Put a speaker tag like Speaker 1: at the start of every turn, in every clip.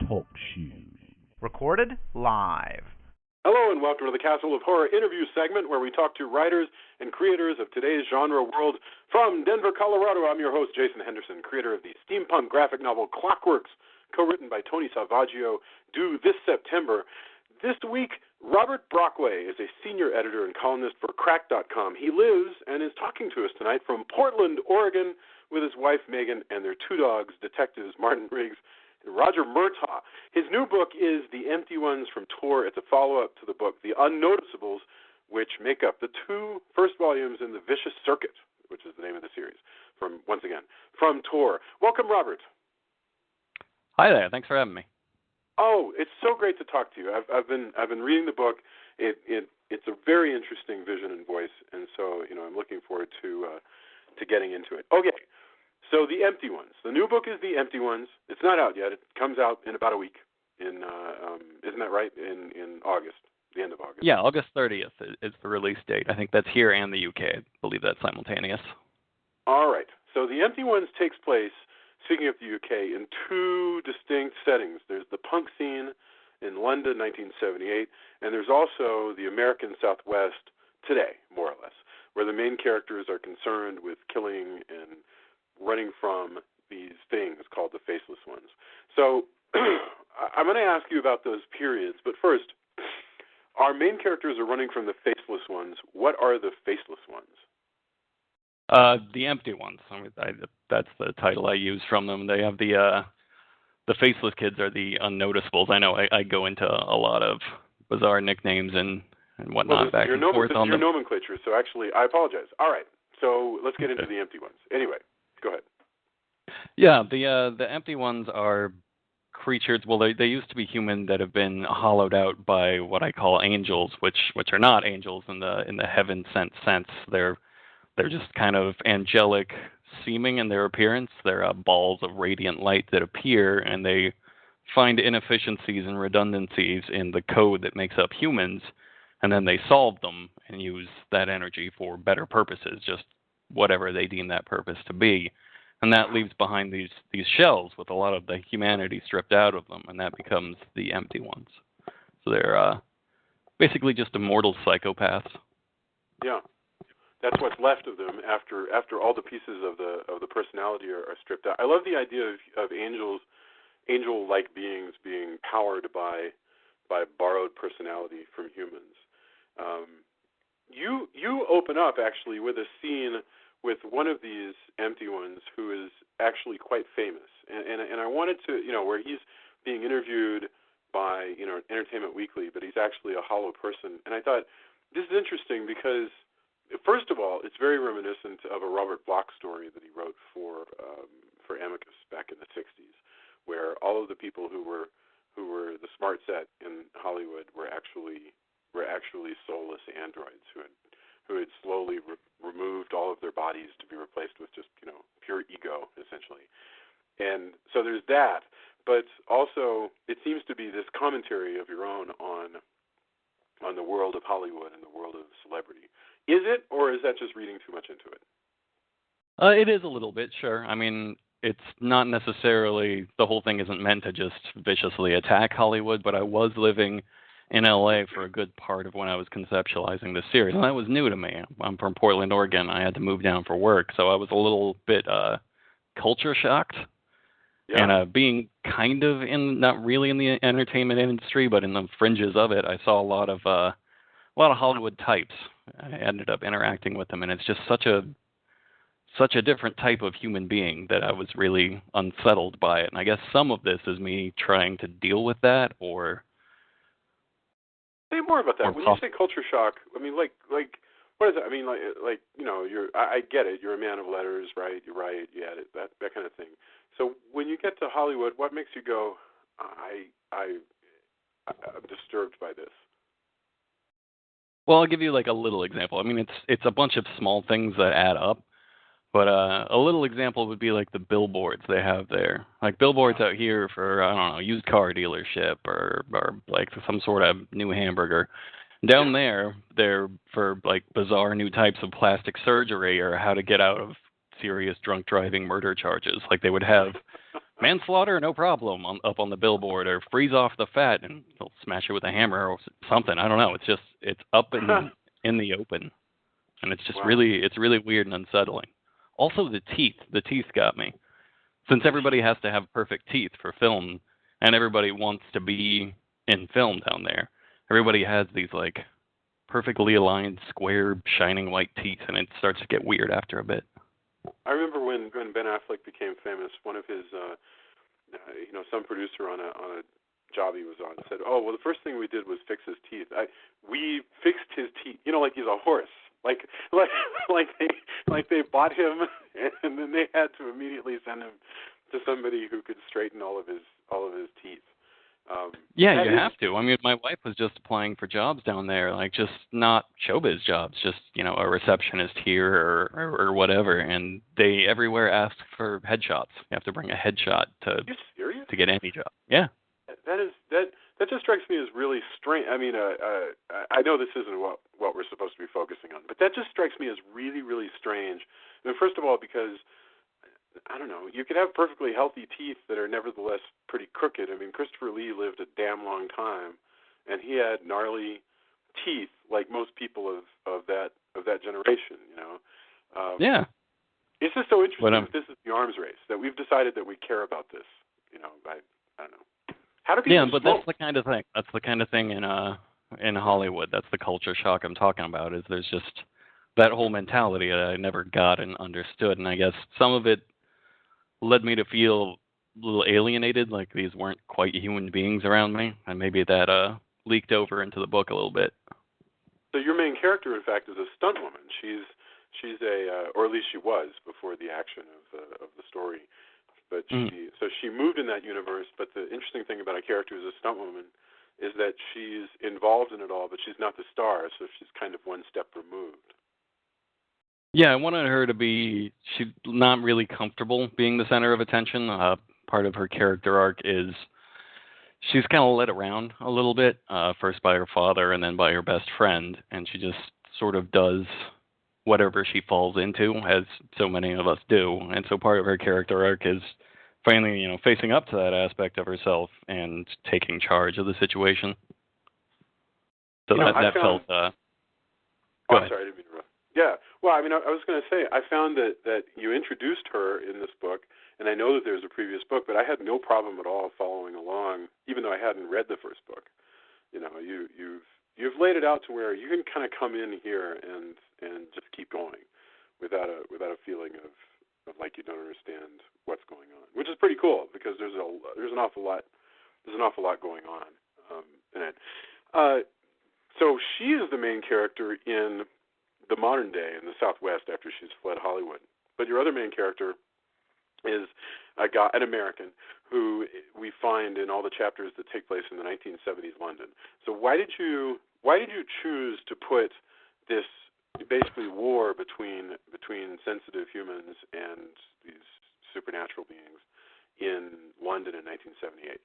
Speaker 1: Talk Show. Recorded live.
Speaker 2: Hello and welcome to the Castle of Horror interview segment where we talk to writers and creators of today's genre world. From Denver, Colorado, I'm your host, Jason Henderson, creator of the steampunk graphic novel Clockworks, co-written by Tony Salvaggio, due this September. This week, Robert Brockway is a senior editor and columnist for Crack.com. He lives and is talking to us tonight from Portland, Oregon, with his wife, Megan, and their two dogs, detectives Martin Riggs and Roger Murtaugh. His new book is The Empty Ones from Tor. It's a follow-up to the book The Unnoticeables, which make up the two first volumes in the Vicious Circuit, which is the name of the series, from Tor. Welcome, Robert.
Speaker 3: Hi there. Thanks for having me.
Speaker 2: Oh, it's so great to talk to you. I've been reading the book. It's a very interesting vision and voice, and so I'm looking forward to getting into it. Okay, so The Empty Ones. The new book is The Empty Ones. It's not out yet. It comes out in about a week. Isn't that right? In August, the end of August.
Speaker 3: Yeah, August 30th is the release date. I think that's here and the UK. I believe that's simultaneous.
Speaker 2: All right. So The Empty Ones takes place, speaking of the UK, in two distinct settings. There's the punk scene in London, 1978, and there's also the American Southwest today, more or less, where the main characters are concerned with killing and running from these things called the Faceless Ones. So I'm going to ask you about those periods, but first, our main characters are running from the Faceless Ones. What are the Faceless Ones?
Speaker 3: The Empty Ones. I mean, that's the title I use from them. They have the Faceless Kids are the Unnoticeables. I know I go into a lot of bizarre nicknames and whatnot back and forth on them.
Speaker 2: Your nomenclature, so actually, I apologize. All right, so let's get into the Empty Ones. Anyway, go ahead.
Speaker 3: Yeah, the Empty Ones are creatures. Well, they used to be human that have been hollowed out by what I call angels, which are not angels in the heaven sent sense. They're just kind of angelic seeming in their appearance. They're balls of radiant light that appear, and they find inefficiencies and redundancies in the code that makes up humans, and then they solve them and use that energy for better purposes, just whatever they deem that purpose to be. And that leaves behind these shells with a lot of the humanity stripped out of them, and that becomes the Empty Ones. So they're basically just immortal psychopaths.
Speaker 2: Yeah. That's what's left of them after all the pieces of the personality are stripped out. I love the idea of angel-like beings being powered by borrowed personality from humans. You open up actually with a scene with one of these Empty Ones who is actually quite famous, and I wanted to where he's being interviewed by Entertainment Weekly, but he's actually a hollow person, and I thought this is interesting because. First of all, it's very reminiscent of a Robert Bloch story that he wrote for Amicus back in the '60s, where all of the people who were the smart set in Hollywood were actually soulless androids who had slowly removed all of their bodies to be replaced with just pure ego essentially. And so there's that, but also it seems to be this commentary of your own on the world of Hollywood and the world of celebrity. Is it, or is that just reading too much into it?
Speaker 3: It is a little bit, sure. I mean, it's not necessarily, the whole thing isn't meant to just viciously attack Hollywood, but I was living in LA for a good part of when I was conceptualizing this series, and that was new to me. I'm from Portland, Oregon. I had to move down for work, so I was a little bit culture shocked. Yeah. And being kind of not really in the entertainment industry, but in the fringes of it, I saw a lot of Hollywood types. I ended up interacting with them, and it's just such a different type of human being that I was really unsettled by it. And I guess some of this is me trying to deal with that, or
Speaker 2: say more about that. When you say culture shock, I mean, like, what is it? I mean, I get it. You're a man of letters, right? You write, you edit, that kind of thing. So when you get to Hollywood, what makes you go, I'm disturbed by this?
Speaker 3: Well, I'll give you like a little example. I mean, it's a bunch of small things that add up, but a little example would be like the billboards they have there. Like billboards out here for, I don't know, used car dealership or like some sort of new hamburger. Down there, they're for like bizarre new types of plastic surgery or how to get out of serious drunk driving murder charges. Like they would have manslaughter, no problem, up on the billboard, or freeze off the fat, and they'll smash it with a hammer or something. I don't know. It's up in the open, and it's just really weird and unsettling. Also, the teeth got me. Since everybody has to have perfect teeth for film, and everybody wants to be in film down there, everybody has these like perfectly aligned, square, shining white teeth, and it starts to get weird after a bit.
Speaker 2: I remember when Ben Affleck became famous, one of his, some producer on a job he was on said, "Oh, well, the first thing we did was fix his teeth. We fixed his teeth, like he's a horse, like they bought him, and then they had to immediately send him to somebody who could straighten all of his teeth."
Speaker 3: You have to. I mean, my wife was just applying for jobs down there, like just not showbiz jobs, just a receptionist here or whatever, and they everywhere ask for headshots. You have to bring a headshot
Speaker 2: Are you serious?
Speaker 3: to get any job. Yeah.
Speaker 2: That just strikes me as really strange. I mean, I know this isn't what we're supposed to be focusing on, but that just strikes me as really, really strange. I mean, first of all, because I don't know, you could have perfectly healthy teeth that are nevertheless pretty crooked. I mean, Christopher Lee lived a damn long time, and he had gnarly teeth like most people of that generation.
Speaker 3: Yeah.
Speaker 2: It's just so interesting that this is the arms race, that we've decided that we care about this. I don't know. How do people
Speaker 3: but
Speaker 2: smoke?
Speaker 3: that's the kind of thing. That's the kind of thing in Hollywood. That's the culture shock I'm talking about. Is there's just that whole mentality that I never got and understood, and I guess some of it led me to feel a little alienated, like these weren't quite human beings around me, and maybe that leaked over into the book a little bit.
Speaker 2: So your main character, in fact, is a stunt woman. She's a, or at least she was before the action of the story. But she moved in that universe. But the interesting thing about a character who's a stunt woman is that she's involved in it all, but she's not the star, so she's kind of one step removed.
Speaker 3: Yeah, I wanted her to be, she's not really comfortable being the center of attention. Part of her character arc is she's kind of led around a little bit, first by her father and then by her best friend, and she just sort of does whatever she falls into, as so many of us do. And so part of her character arc is finally, facing up to that aspect of herself and taking charge of the situation. So that felt... Go ahead.
Speaker 2: Sorry, I didn't mean to interrupt. Yeah, well, I mean, I was going to say, I found that you introduced her in this book, and I know that there's a previous book, but I had no problem at all following along, even though I hadn't read the first book. You've laid it out to where you can kind of come in here and just keep going without a feeling of like you don't understand what's going on, which is pretty cool because there's an awful lot going on in it. So she is the main character in the modern day in the Southwest after she's fled Hollywood. But your other main character is an American who we find in all the chapters that take place in the 1970s London. So why did you choose to put this basically war between sensitive humans and these supernatural beings in London in 1978?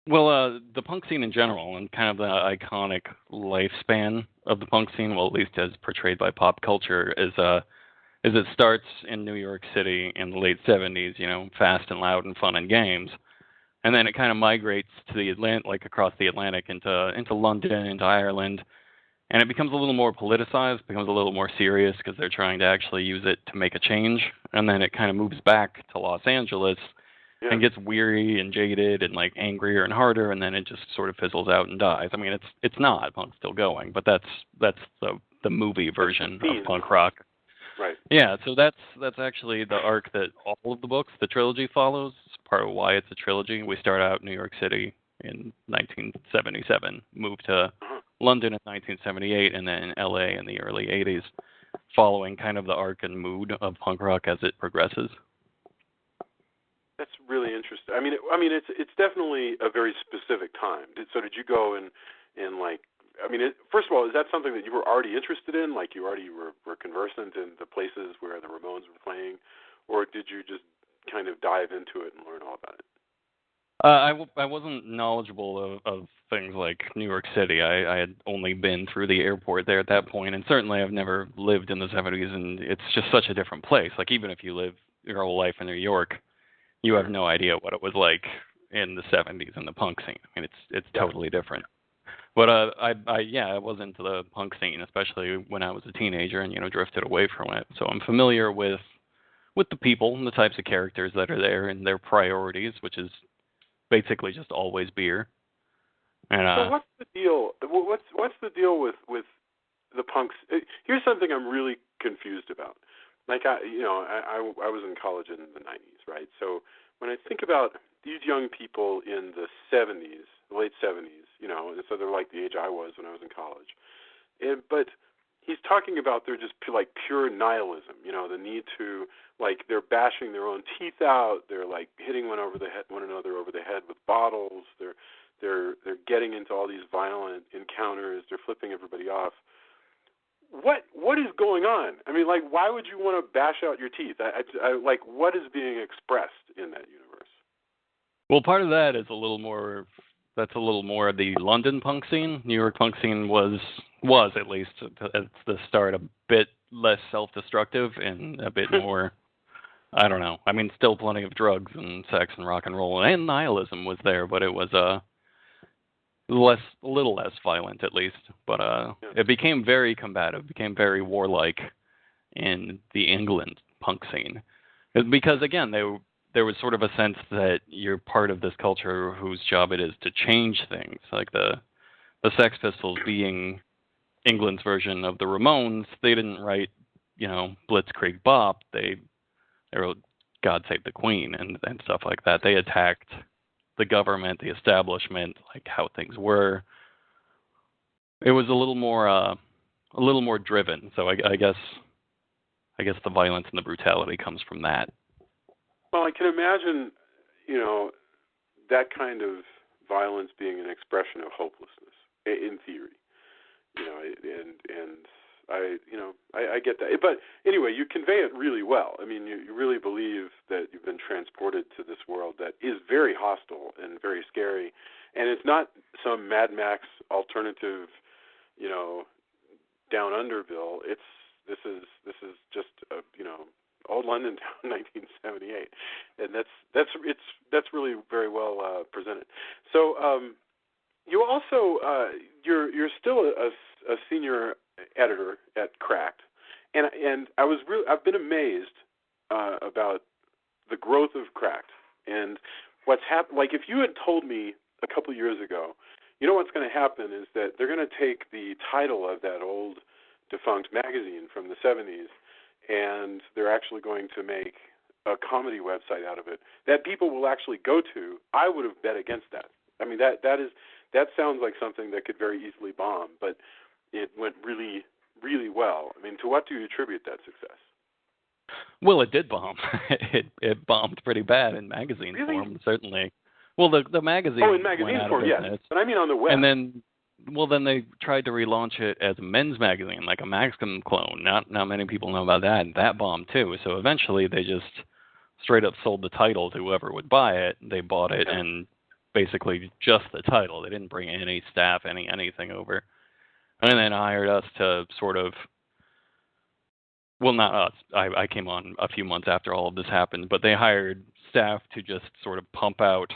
Speaker 3: Well, the punk scene in general and kind of the iconic lifespan of the punk scene, well, at least as portrayed by pop culture, is it starts in New York City in the late 70s, fast and loud and fun and games. And then it kind of migrates to the Atlantic, like across the Atlantic into London, into Ireland. And it becomes a little more politicized, becomes a little more serious because they're trying to actually use it to make a change. And then it kind of moves back to Los Angeles and gets weary and jaded and like angrier and harder, and then it just sort of fizzles out and dies. I mean, it's not. Punk's still going, but that's the movie version of punk rock.
Speaker 2: Right.
Speaker 3: Yeah, so that's actually the arc that all of the books, the trilogy follows. It's part of why it's a trilogy. We start out in New York City in 1977, move to London in 1978, and then in LA in the early 80s, following kind of the arc and mood of punk rock as it progresses.
Speaker 2: That's really interesting. I mean, it's definitely a very specific time. So did you go and like? I mean, first of all, is that something that you were already interested in? Like you already were conversant in the places where the Ramones were playing, or did you just kind of dive into it and learn all about it?
Speaker 3: I wasn't knowledgeable of things like New York City. I had only been through the airport there at that point, and certainly I've never lived in the 70s, and it's just such a different place. Like even if you live your whole life in New York, you have no idea what it was like in the 70s in the punk scene. I mean, it's
Speaker 2: Yeah.
Speaker 3: totally different. But I was into the punk scene, especially when I was a teenager and drifted away from it. So I'm familiar with the people and the types of characters that are there and their priorities, which is basically just always beer. And
Speaker 2: So what's the deal? What's the deal with the punks? Here's something I'm really confused about. Like I was in college in the 90s, right? So when I think about these young people in the 70s, the late 70s, and so they're like the age I was when I was in college. But he's talking about they're just like pure nihilism, the need to, like, they're bashing their own teeth out, they're like hitting one another over the head with bottles, they're getting into all these violent encounters, they're flipping everybody off. What is going on? I mean, like, why would you want to bash out your teeth? I like, what is being expressed in that universe?
Speaker 3: well, part of that is a little more. That's a little more of the London punk scene. New York punk scene was at least at the start a bit less self-destructive and a bit more. I don't know. I mean, still plenty of drugs and sex and rock and roll and nihilism was there, but it was a little less violent at least. But it became very combative, became very warlike in the England punk scene, because again there was sort of a sense that you're part of this culture whose job it is to change things. Like the Sex Pistols being England's version of the Ramones, they didn't write, Blitzkrieg Bop. They wrote God Save the Queen and stuff like that. They attacked the government, the establishment, like how things were. It was a little more driven. So I guess the violence and the brutality comes from that.
Speaker 2: Well, I can imagine, that kind of violence being an expression of hopelessness, in theory, and I get that. But anyway, you convey it really well. I mean, you really believe that you've been transported to this world that is very hostile and very scary, and it's not some Mad Max alternative, down underville. This is just old London town, 1978, and that's really very well presented. So you also you're still a senior editor at Cracked, and I've been amazed about the growth of Cracked and what's happened. Like, if you had told me a couple of years ago, what's going to happen is that they're going to take the title of that old defunct magazine from the 70s, and they're actually going to make a comedy website out of it that people will actually go to, I would have bet against that. I mean, that sounds like something that could very easily bomb, but it went really, really well. I mean, to what do you attribute that success?
Speaker 3: Well, it did bomb. It bombed pretty bad in magazine form, certainly. Well, the magazine.
Speaker 2: Oh, in magazine form, yes. But I mean on the web.
Speaker 3: And then they tried to relaunch it as a men's magazine, like a Maxim clone. Not many people know about that, and that bombed too. So eventually, they just straight up sold the title to whoever would buy it. They bought it and basically just the title. They didn't bring any staff, anything over, and then hired us to sort of. Well, not us. I came on a few months after all of this happened, but they hired staff to just sort of pump out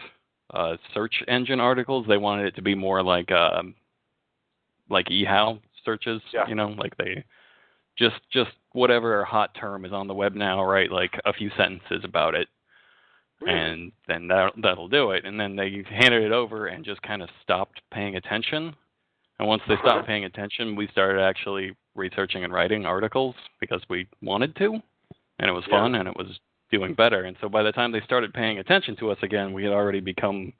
Speaker 3: search engine articles. They wanted it to be more like eHow searches, like they just whatever hot term is on the web now, right? Like a few sentences about it, and then that'll do it. And then they handed it over and just kind of stopped paying attention. And once they stopped paying attention, we started actually researching and writing articles because we wanted to, and it was fun and it was doing better. And so by the time they started paying attention to us again, we had already become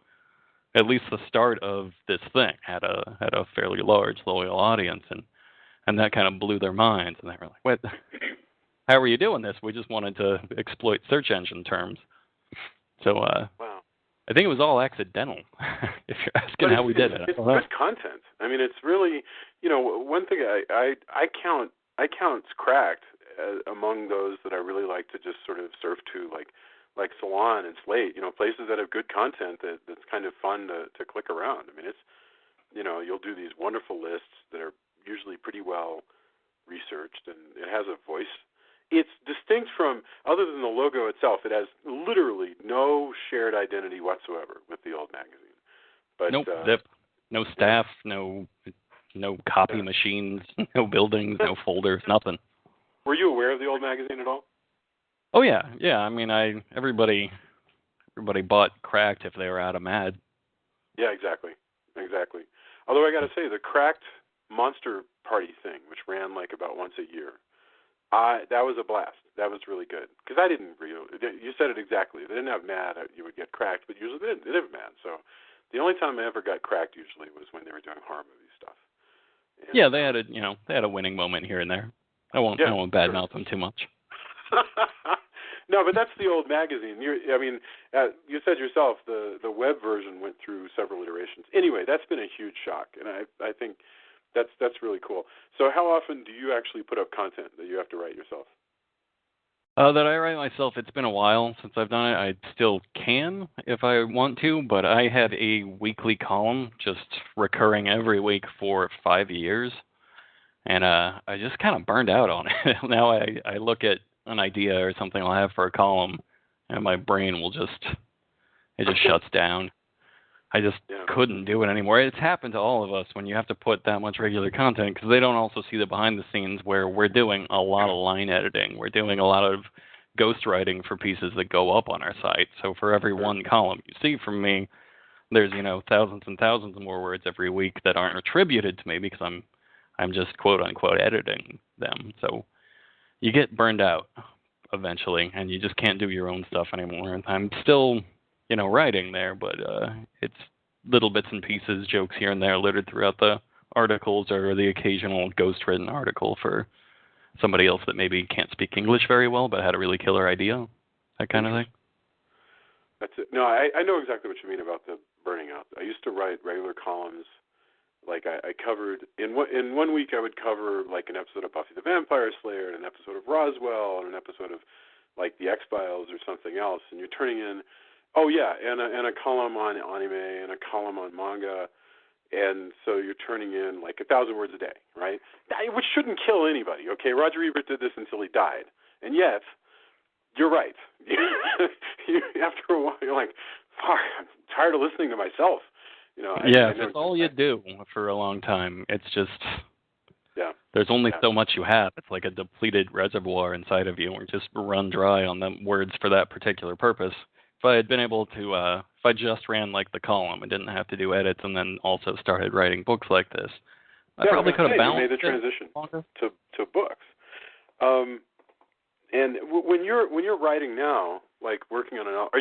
Speaker 3: at least the start of this thing, had a fairly large, loyal audience, and that kind of blew their minds. And they were like, "What? How are you doing this? We just wanted to exploit search engine terms." So
Speaker 2: wow.
Speaker 3: I think it was all accidental, if you're asking how we did it.
Speaker 2: It's good content. I mean, it's really, one thing I count Cracked among those that I really like to just sort of surf to, like Salon and Slate, places that have good content that's kind of fun to click around. I mean, it's, you'll do these wonderful lists that are usually pretty well researched, and it has a voice it's distinct from, other than the logo itself, it has literally no shared identity whatsoever with the old magazine. But
Speaker 3: nope, zip, no staff, no copy machines, no buildings, no folders, nothing.
Speaker 2: Were you aware of the old magazine at all?
Speaker 3: Oh yeah. I mean, everybody bought Cracked if they were out of Mad.
Speaker 2: Yeah, exactly. Although I got to say, the Cracked Monster Party thing, which ran like about once a year, that was a blast. That was really good. Because I didn't really, you said it exactly. They didn't have Mad, you would get Cracked, but usually they didn't have Mad. So the only time I ever got Cracked usually was when they were doing horror movie stuff. And,
Speaker 3: yeah, they had a winning moment here and there. I won't badmouth them too much.
Speaker 2: No, but that's the old magazine. You said yourself the web version went through several iterations. Anyway, that's been a huge shock, and I think that's really cool. So how often do you actually put up content that you have to write yourself?
Speaker 3: That I write myself, it's been a while since I've done it. I still can if I want to, but I had a weekly column just recurring every week for 5 years, and I just kind of burned out on it. Now I look at an idea or something I'll have for a column, and my brain will just shuts down. I just couldn't do it anymore. It's happened to all of us when you have to put that much regular content, because they don't also see the behind the scenes where we're doing a lot of line editing. We're doing a lot of ghostwriting for pieces that go up on our site. So for every one column you see from me, there's thousands and thousands more words every week that aren't attributed to me because I'm just quote unquote editing them. So you get burned out eventually, and you just can't do your own stuff anymore. And I'm still, writing there, but it's little bits and pieces, jokes here and there littered throughout the articles, or the occasional ghost-written article for somebody else that maybe can't speak English very well but had a really killer idea, that kind of thing.
Speaker 2: That's it. No, I know exactly what you mean about the burning out. I used to write regular columns. Like I covered in one week, I would cover like an episode of Buffy the Vampire Slayer, and an episode of Roswell, and an episode of like the X-Files or something else. And you're turning in, and a column on anime and a column on manga, and so you're turning in like 1,000 words a day, right? Which shouldn't kill anybody. Okay, Roger Ebert did this until he died, and yet you're right. After a while, you're like, fuck, I'm tired of listening to myself.
Speaker 3: That's all you do for a long time. It's just, there's only so much you have. It's like a depleted reservoir inside of you, or just run dry on the words for that particular purpose. If I had been able to, if I just ran like the column and didn't have to do edits, and then also started writing books like this, I probably could have balanced
Speaker 2: made the transition to books. And when you're writing now, like working on an novel, are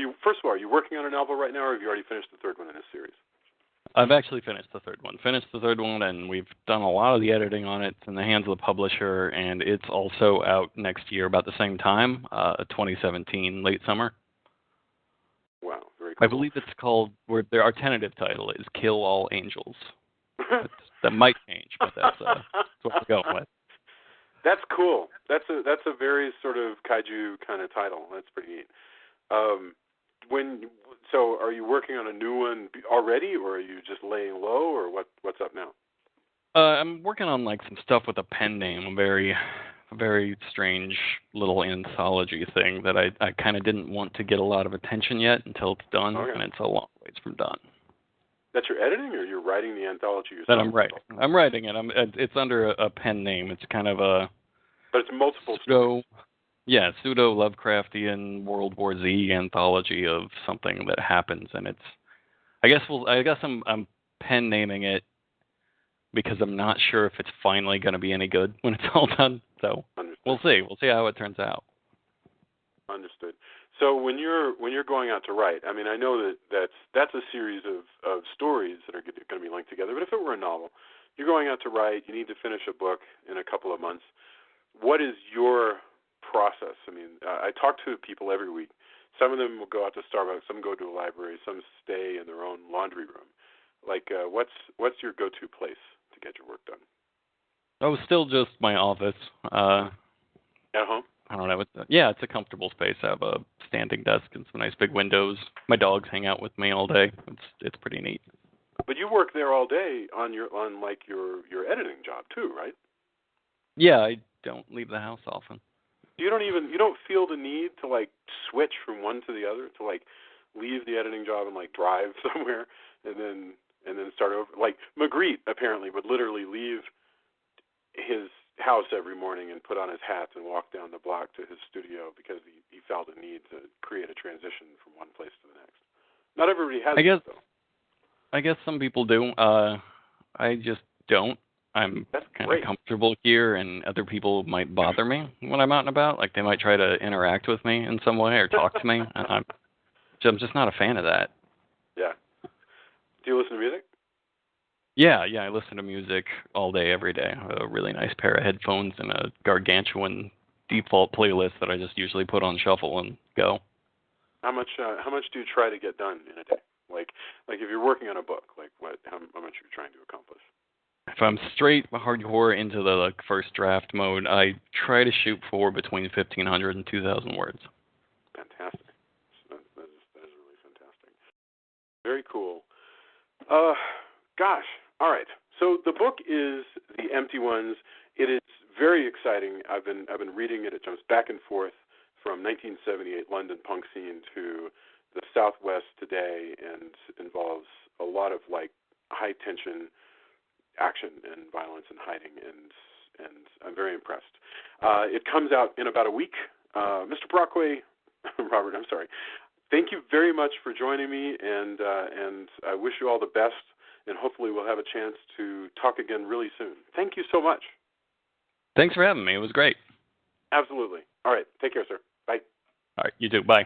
Speaker 2: you working on a novel right now, or have you already finished the third one in this series?
Speaker 3: I've actually finished the third one, and we've done a lot of the editing on it. It's in the hands of the publisher, and it's also out next year about the same time, 2017, late summer.
Speaker 2: Wow, very cool.
Speaker 3: I believe it's called, our tentative title is Kill All Angels. That might change, but that's what we're going with.
Speaker 2: That's cool. That's a very sort of kaiju kind of title. That's pretty neat. So are you working on a new one already, or are you just laying low, or what's up now?
Speaker 3: I'm working on like some stuff with a pen name, a very strange little anthology thing that I kind of didn't want to get a lot of attention yet until it's done, and it's a long ways from done. That's your editing, or you're writing the anthology yourself? That I'm writing. I'm writing it. It's under a pen name. It's kind of a... But it's multiple stories. Yeah, pseudo Lovecraftian World War Z anthology of something that happens, and it's. I guess I'm pen naming it because I'm not sure if it's finally going to be any good when it's all done. So we'll see. We'll see how it turns out. Understood. So when you're going out to write, I mean, I know that's a series of stories that are going to be linked together. But if it were a novel, you're going out to write. You need to finish a book in a couple of months. What is your process? I mean, I talk to people every week. Some of them will go out to Starbucks, some go to a library, some stay in their own laundry room. Like, what's your go-to place to get your work done? Oh, still just my office. At home? I don't know. It's a comfortable space. I have a standing desk and some nice big windows. My dogs hang out with me all day. It's pretty neat. But you work there all day on your editing job too, right? Yeah, I don't leave the house often.
Speaker 2: You don't feel the need to like switch from one to the other, to like leave the editing job and like drive somewhere and then start over. Like Magritte apparently would literally leave his house every morning and put on his hat and walk down the block to his studio because he felt a need to create a transition from one place to the next. Not everybody has that, though.
Speaker 3: I guess some people do. I just don't. I'm kind of comfortable here, and other people might bother me when I'm out and about. Like, they might try to interact with me in some way or talk to me, and I'm just not a fan of that.
Speaker 2: Yeah. Do you listen to music?
Speaker 3: Yeah, I listen to music all day, every day. I have a really nice pair of headphones and a gargantuan default playlist that I just usually put on shuffle and go.
Speaker 2: How much do you try to get done in a day? Like if you're working on a book, like how much are you trying to accomplish?
Speaker 3: If I'm straight hardcore into the first draft mode, I try to shoot for between 1,500 and 2,000 words.
Speaker 2: Fantastic. That is really fantastic. Very cool. Gosh. All right. So the book is The Empty Ones. It is very exciting. I've been reading it. It jumps back and forth from 1978 London punk scene to the Southwest today, and involves a lot of like high tension action and violence and hiding, and I'm very impressed. It comes out in about a week. Mr. Brockway, Robert, I'm sorry. Thank you very much for joining me, and I wish you all the best, and hopefully we'll have a chance to talk again really soon. Thank you so much.
Speaker 3: Thanks for having me. It was great.
Speaker 2: Absolutely. All right. Take care, sir. Bye.
Speaker 3: All right. You too. Bye.